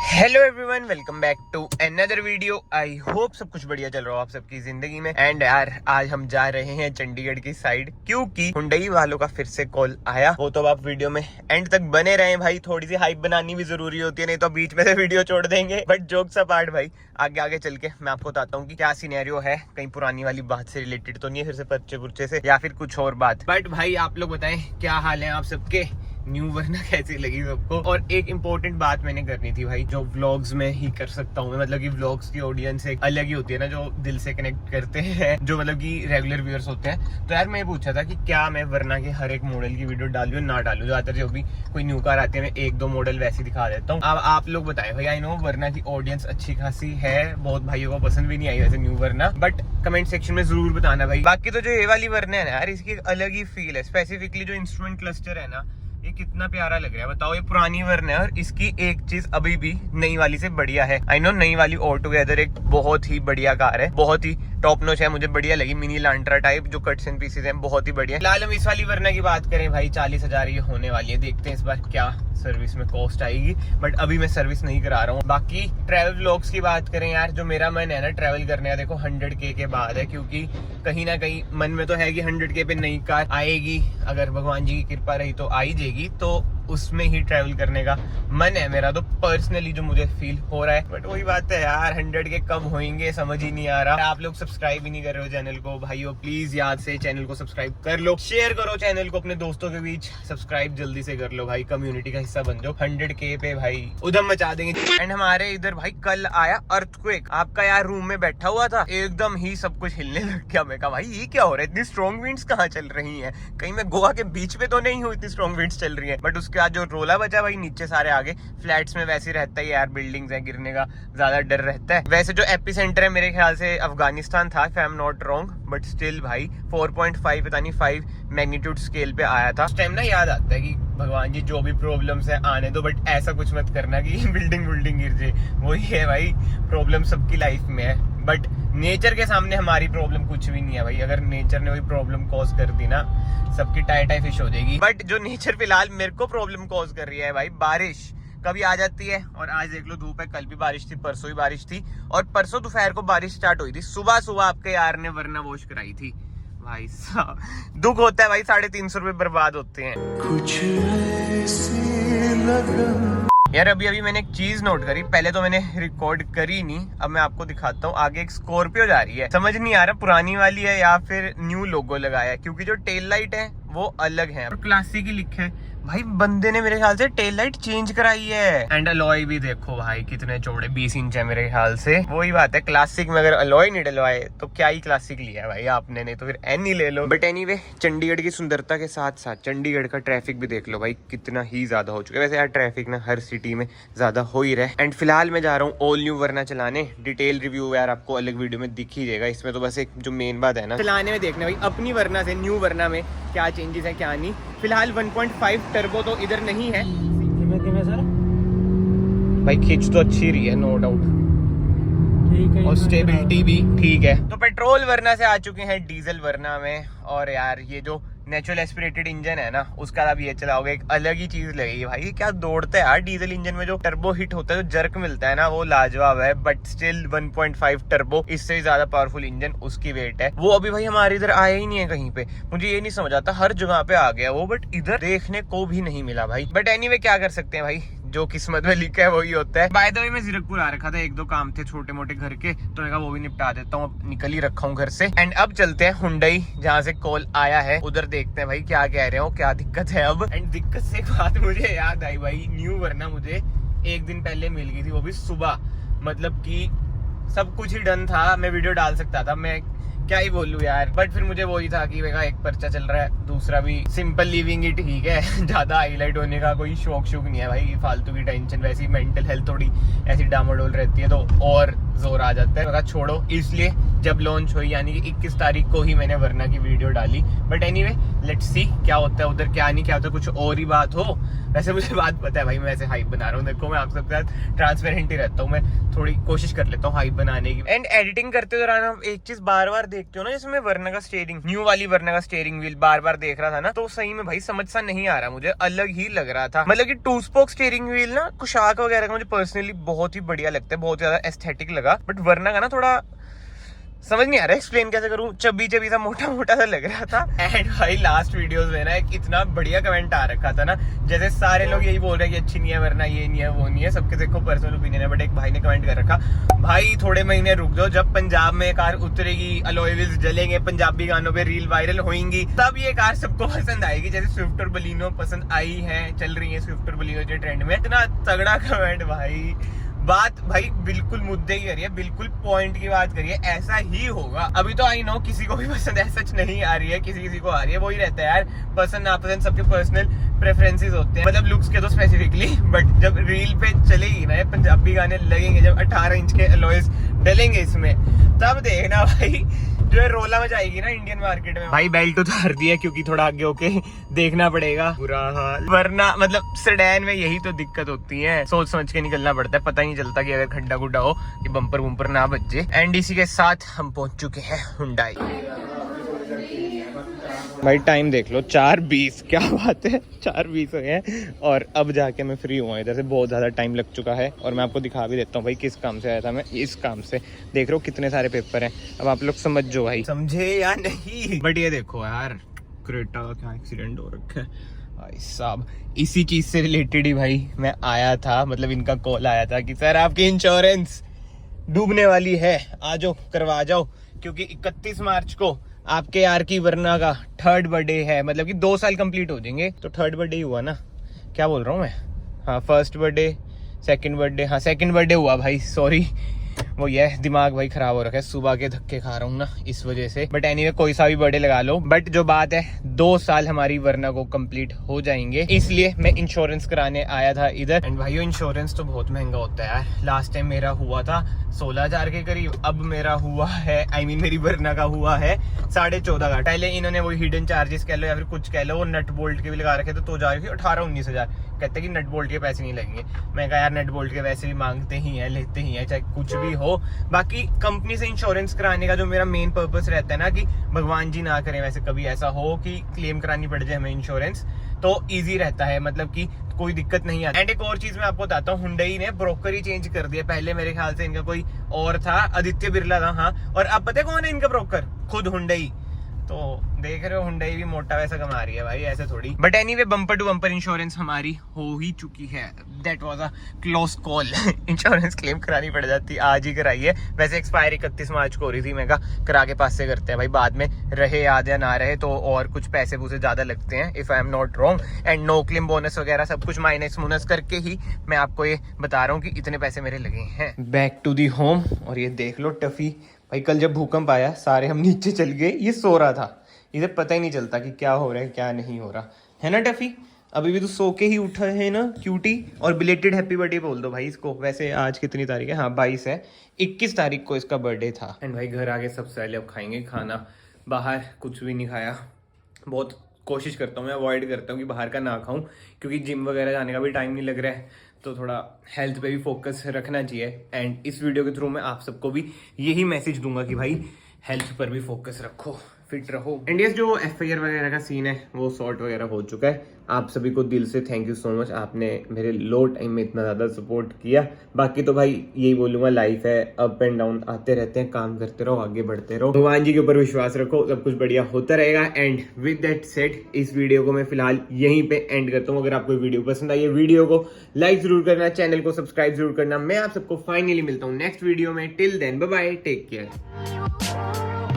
Hello everyone, welcome back to another video. I hope सब कुछ बढ़िया चल रहा हो आप सबकी जिंदगी में। एंड यार आज हम जा रहे हैं चंडीगढ़ की साइड, क्योंकि हुंडई वालों का फिर से कॉल आया। वो तो आप वीडियो में एंड तक बने रहे भाई, थोड़ी सी हाइप बनानी भी जरूरी होती है, नहीं तो बीच में से वीडियो छोड़ देंगे। बट जोक्स अपार्ट भाई, आगे आगे चल के मैं आपको बताता हूँ कि क्या सिनेरियो है। कहीं पुरानी वाली बात से रिलेटेड तो नहीं है, फिर से पर्चे पुर्चे से या फिर कुछ और बात। बट भाई आप लोग बताएं क्या हाल है आप सबके, न्यू वरना कैसी लगी सबको। और एक इम्पोर्टेंट बात मैंने करनी थी भाई, जो व्लॉग्स में ही कर सकता हूँ मैं, मतलब कि व्लॉग्स की ऑडियंस एक अलग ही होती है ना, जो दिल से कनेक्ट करते हैं, जो मतलब कि रेगुलर व्यूअर्स होते हैं। तो यार मैं पूछा था कि क्या मैं वरना के हर एक मॉडल की वीडियो डालूं ना डालूं। ज्यादातर जो भी कोई न्यू कार आती है मैं एक दो मॉडल वैसे दिखा देता हूँ। अब आप लोग बताएं भाई, आई नो वरना की ऑडियंस अच्छी खासी है, बहुत भाइयों को पसंद भी नहीं आई वैसे न्यू वरना, बट कमेंट सेक्शन में जरूर बताना भाई। बाकी तो जो ये वाली वरना है ना यार, इसकी अलग ही फील है। स्पेसिफिकली जो इंस्ट्रूमेंट क्लस्टर है ना, ये कितना प्यारा लग रहा है बताओ। ये पुरानी वरना है और इसकी एक चीज अभी भी नई वाली से बढ़िया है। आई नो नई वाली ऑल टुगेदर एक बहुत ही बढ़िया कार है, बहुत ही टॉप नॉच है, मुझे बढ़िया लगी। मिनी लांट्रा टाइप जो कट्स एंड पीसेस हैं बहुत ही बढ़िया। फिलहाल हम इस वाली वरना की बात करें भाई, 40,000 ये होने वाली है। देखते हैं इस बार क्या सर्विस में कॉस्ट आएगी, बट अभी मैं सर्विस नहीं करा रहा हूँ। बाकी ट्रैवल व्लॉग्स की बात करें यार, जो मेरा मन है ना ट्रैवल करने का, देखो 100K के बाद है, क्योंकि कहीं ना कहीं मन में तो है कि 100K पे नई कार आएगी, अगर भगवान जी की कृपा रही तो आ ही जाएगी, तो उसमें ही ट्रैवल करने का मन है मेरा तो पर्सनली, जो मुझे फील हो रहा है। बट वही बात है यार, 100K कब होंगे समझ ही नहीं आ रहा। आप लोग सब्सक्राइब ही नहीं कर रहे हो चैनल को भाइयों, प्लीज याद से चैनल को सब्सक्राइब कर लो, शेयर करो चैनल को अपने दोस्तों के बीच, सब्सक्राइब जल्दी से कर लो भाई, कम्युनिटी का हिस्सा बन जाओ। 100K पे भाई उधम मचा देंगे। एंड हमारे इधर भाई कल आया अर्थक्वेक, आपका यार रूम में बैठा हुआ था, एकदम ही सब कुछ हिलने लग गया। मैं कहा भाई ये क्या हो रहा है, इतनी स्ट्रॉन्ग विंड्स कहाँ चल रही है, कहीं मैं गोवा के बीच पे तो नहीं हूँ, इतनी स्ट्रॉन्ग विंड्स चल रही है। बट उसके बाद जो रोला बचा भाई, नीचे सारे आगे फ्लैट्स में वैसे रहता है यार, बिल्डिंग्स है, गिरने का ज्यादा डर रहता है। वैसे जो एपिसेंटर है मेरे ख्याल से अफगानिस्तान था, if I am not wrong, but still भाई 4.5 पता नहीं 5 मैग्नीट्यूड स्केल पे आया था। उस टाइम ना याद आता है कि भगवान जी जो भी प्रॉब्लम्स है आने दो, बट ऐसा कुछ मत करना कि बिल्डिंग गिर जाए। वही है भाई, प्रॉब्लम सबकी लाइफ में है, बट नेचर के सामने हमारी प्रॉब्लम कुछ भी नहीं है भाई। अगर नेचर ने वही प्रॉब्लम कॉज कर दी ना, सबकी टाई फिश हो जाएगी। बट जो नेचर फिलहाल मेरे को प्रॉब्लम कॉज कर रही है भाई, बारिश कभी आ जाती है, और आज देख लो धूप है, कल भी बारिश थी, परसों भी बारिश थी, और परसों दोपहर को बारिश स्टार्ट हुई थी। सुबह सुबह आपके यार ने वरना वॉश कराई थी भाई साहब, दुख होता है भाई, 350 रुपए बर्बाद होते हैं। कुछ ऐसे लगा यार। अभी मैंने एक चीज नोट करी, पहले तो मैंने रिकॉर्ड करी नहीं, अब मैं आपको दिखाता हूँ। आगे एक स्कॉर्पियो जा रही है, समझ नहीं आ रहा पुरानी वाली है या फिर न्यू लोगो लगाया है, क्योंकि जो टेल लाइट है वो अलग है और क्लासिक ही लिखा है भाई। बंदे ने मेरे ख्याल से टेल लाइट चेंज कराई है। एंड अलॉय भी देखो भाई कितने चौड़े, 20 इंच है मेरे ख्याल से। वही बात है, क्लासिक में अगर अलॉय नहीं डलवाए तो क्या ही क्लासिक लिया है भाई आपने, नहीं तो फिर एन ही ले लो। बट एनीवे, चंडीगढ़ की सुंदरता के साथ साथ चंडीगढ़ का ट्रैफिक भी देख लो भाई, कितना ही ज्यादा हो चुका है। वैसे यार ट्रैफिक ना हर सिटी में ज्यादा हो ही रहा है। एंड फिलहाल मैं जा रहा हूँ ऑल न्यू वरना चलाने। डिटेल रिव्यू यार आपको अलग वीडियो में दिख ही जाएगा, इसमें तो बस एक जो मेन बात है ना चलाने में देखना भाई, अपनी वरना से न्यू वरना में क्या चेंजेस है क्या नहीं। फिलहाल 1.5 टर्बो तो इधर नहीं है सर भाई, खींच तो अच्छी रही है नो डाउट, और स्टेबिलिटी भी ठीक है। तो पेट्रोल वरना से आ चुके हैं डीजल वरना में, और यार ये जो नेचुरल एस्पिरेटेड इंजन है ना, उसका अब ये चलाओगे एक अलग ही चीज लगेगी भाई। ये क्या दौड़ता है यार डीजल इंजन में, जो टर्बो हिट होता है, जो जर्क मिलता है ना, वो लाजवाब है। बट स्टिल 1.5 टर्बो, इससे भी ज्यादा पावरफुल इंजन, उसकी वेट है। वो अभी भाई हमारे इधर आया ही नहीं है कहीं पे, मुझे ये नहीं समझ आता, हर जगह पे आ गया वो, बट इधर देखने को भी नहीं मिला भाई। बट एनीवे क्या कर सकते हैं भाई, जो किस्मत में लिखा है वही होता है। बाय द वे मैं जीरकपुर आ रखा था, एक दो काम थे छोटे मोटे घर के, तो मैं कहा वो भी निपटा देता हूँ, निकल ही रखा हूँ घर से। एंड अब चलते हैं हुंडई, जहाँ से कॉल आया है, उधर देखते हैं भाई क्या कह रहे हो, क्या दिक्कत है अब। एंड दिक्कत से एक बात मुझे याद आई भाई, न्यू वरना मुझे एक दिन पहले मिल गई थी, वो भी सुबह, मतलब कि सब कुछ ही डन था, मैं वीडियो डाल सकता था, मैं क्या ही बोलूं यार। बट फिर मुझे वही था कि एक पर्चा चल रहा है, दूसरा भी सिंपल लिविंग ही ठीक है, ज्यादा हाईलाइट होने का कोई शौक नहीं है भाई, फालतू की टेंशन। वैसी मेंटल हेल्थ थोड़ी ऐसी डामाडोल रहती है, तो और जोर आ जाता है। मैं कहा छोड़ो, इसलिए जब लॉन्च हुई यानी कि 21 तारीख को ही मैंने वरना की वीडियो डाली। बट एनीवे लेट्स सी क्या होता है उधर, क्या नहीं क्या होता है, कुछ और ही बात हो। वैसे मुझे बात पता है भाई, मैं वैसे हाइप बना रहा हूँ। देखो मैं आप सबके साथ ट्रांसपेरेंट ही रहता हूँ, मैं थोड़ी कोशिश कर लेता हूँ हाइप बनाने की। एंड एडिटिंग करते दौरान एक चीज बार बार देखते हो ना, जिसमें वरना का स्टीयरिंग, न्यू वाली वरना का स्टीयरिंग व्हील बार बार देख रहा था ना, तो सही में भाई समझ सा नहीं आ रहा, मुझे अलग ही लग रहा था। मतलब कि 2 स्पोक स्टीयरिंग व्हील ना कुशाक वगैरह का मुझे पर्सनली बहुत ही बढ़िया लगता है, बहुत ज्यादा एस्थेटिक लगा। बट वरना का ना थोड़ा समझ नहीं आ रहा एक्सप्लेन कैसे करूं, चबी चबी सा मोटा मोटा सा लग रहा था। एंड भाई लास्ट वीडियोस में ना एक इतना बढ़िया कमेंट आ रखा था ना, जैसे सारे लोग यही बोल रहे हैं कि अच्छी नहीं है वरना, ये नहीं है वो नहीं है, सबके देखो पर्सनल ओपिनियन है। बट एक भाई ने कमेंट कर रखा, भाई थोड़े महीने रुक जाओ, जब पंजाब में कार उतरेगी, अलॉय व्हील्स जलेंगे, पंजाबी गानों पे रील वायरल होंगी, तब ये कार सबको पसंद आएगी, जैसे स्विफ्ट और बलिनो पसंद आई है, चल रही है स्विफ्ट और बलिनो जो ट्रेंड में। इतना तगड़ा कमेंट भाई, बात भाई बिल्कुल मुद्दे की करिए, बिल्कुल पॉइंट की बात करिए, ऐसा ही होगा। अभी तो आई नो किसी को भी पसंद है सच नहीं आ रही है, किसी को आ रही है, वही रहता है यार, पसंद नापसंद सबके पर्सनल प्रेफरेंसेस होते हैं, मतलब लुक्स के तो स्पेसिफिकली। बट जब रील पे चलेगी ना पंजाबी गाने लगेंगे, जब 18 इंच के अलॉयज डलेंगे इसमें, तब देखना भाई जो है रोला मचाएगी ना इंडियन मार्केट में। भाई बेल्ट उतार दिया क्योंकि थोड़ा आगे होके देखना पड़ेगा, बुरा हाल। वरना मतलब सेडान में यही तो दिक्कत होती है, सोच समझ के निकलना पड़ता है, पता ही नहीं चलता कि अगर खड्डा गुड्डा हो कि बम्पर वम्पर ना बचे। एंड इसी के साथ हम पहुंच चुके हैं हुंडई। भाई टाइम देख लो 4:20, क्या बात है 4:20 हो गए और अब जाके मैं फ्री हुआ। इधर से बहुत ज़्यादा टाइम लग चुका है और मैं आपको दिखा भी देता हूँ भाई किस काम से आया था मैं, इस काम से। देख रहे हो कितने सारे पेपर हैं, अब आप लोग समझ जो भाई, समझे या नहीं। बट ये देखो यार क्रेटा का क्या एक्सीडेंट हो रखा है भाई साहब, इसी चीज़ से रिलेटेड ही भाई मैं आया था, मतलब इनका कॉल आया था कि सर आपकी इंश्योरेंस डूबने वाली है, आ जाओ करवा जाओ, क्योंकि 31 मार्च को आपके यार की वरना का 3rd बर्थडे है, मतलब कि 2 साल कंप्लीट हो जाएंगे। तो 3rd बर्थडे ही हुआ ना, क्या बोल रहा हूँ मैं, हाँ 1st बर्थडे 2nd बर्थडे, हाँ 2nd बर्थडे हुआ भाई, सॉरी वो ये दिमाग भाई खराब हो रखा है, सुबह के धक्के खा रहा हूँ ना इस वजह से। बट एनीवे कोई सा भी बर्थडे लगा लो, बट जो बात है 2 साल हमारी वरना को कंप्लीट हो जाएंगे, इसलिए मैं इंश्योरेंस कराने आया था इधर। एंड भाई इंश्योरेंस तो बहुत महंगा होता है यार, लास्ट टाइम मेरा हुआ था 16,000 के करीब, अब मेरा हुआ है मेरी वरना का हुआ है 14.5 का। पहले इन्होंने वो हिडन चार्जेस कह लो या फिर कुछ कह लो, वो नट बोल्ट के भी लगा रखे थे, तो जा रही थी 18-19 हजार। कहते कि नट बोल्ट के पैसे नहीं लगेंगे, मैं कहा यार नट बोल्ट के वैसे भी मांगते ही हैं, लेते ही हैं, चाहे कुछ भी हो। बाकी कंपनी से इंश्योरेंस कराने का जो मेरा मेन पर्पस रहता है ना, कि भगवान जी ना करें वैसे कभी ऐसा हो कि क्लेम करानी पड़ जाए हमें इंश्योरेंस, तो इजी रहता है, मतलब कि कोई दिक्कत नहीं आती। एंड एक और चीज मैं आपको बताता हूँ, हुंडई ने ब्रोकर ही चेंज कर दिया, पहले मेरे ख्याल से इनका कोई और था, आदित्य बिरला था, हाँ, और अब पता है कौन है इनका ब्रोकर, खुद हुंडई। तो देख रहे हो हुंडई भी मोटा वैसा कमा रही है भाई, ऐसे थोड़ी। But anyway bumper to bumper insurance हमारी हो ही चुकी है, that was a close call. Insurance claim करानी पड़ जाती, आज ही कराई है, वैसे एक्सपायर 31 मार्च को हो रही थी, मैं कहा करा के पास से करते हैं भाई, बाद में रहे याद या ना रहे तो और कुछ पैसे पूसे ज्यादा लगते हैं, if I am not wrong. And no claim bonus वगैरह सब कुछ माइनस मुनस करके ही मैं आपको ये बता रहा हूँ कि इतने पैसे मेरे लगे हैं। बैक टू दी होम, और ये देख लो टफी भाई, कल जब भूकंप आया सारे हम नीचे चल गए, ये सो रहा था, इसे पता ही नहीं चलता कि क्या हो रहा है क्या नहीं हो रहा है ना टफी। अभी भी तो सो के ही उठा है ना क्यूटी। और बिलेटेड हैप्पी बर्थडे बोल दो भाई इसको, वैसे आज कितनी तारीख है, हाँ 22 है, 21 तारीख को इसका बर्थडे था। एंड भाई घर आके सबसे पहले अब खाएंगे खाना, बाहर कुछ भी नहीं खाया, बहुत कोशिश करता हूँ मैं अवॉइड करता हूँ कि बाहर का ना खाऊं, क्योंकि जिम वगैरह जाने का भी टाइम नहीं लग रहा है, तो थोड़ा हेल्थ पे भी फोकस रखना चाहिए। एंड इस वीडियो के थ्रू मैं आप सबको भी यही मैसेज दूंगा कि भाई हेल्थ पर भी फोकस रखो, फिट रहो। एंड यस जो FIR वगैरह का सीन है वो सॉर्ट वगैरह हो चुका है। आप सभी को दिल से थैंक यू सो मच, आपने मेरे लो टाइम में इतना ज़्यादा सपोर्ट किया। बाकी तो भाई यही बोलूँगा, लाइफ है, अप एंड डाउन आते रहते हैं, काम करते रहो, आगे बढ़ते रहो, भगवान जी के ऊपर विश्वास रखो, सब कुछ बढ़िया होता रहेगा। एंड विद दैट सेड इस वीडियो को मैं फिलहाल यहीं पे एंड करता हूँ। अगर आपको वीडियो पसंद आई है, वीडियो को लाइक जरूर करना, चैनल को सब्सक्राइब जरूर करना। मैं आप सबको फाइनली मिलता हूँ नेक्स्ट वीडियो में, till then bye bye, take care.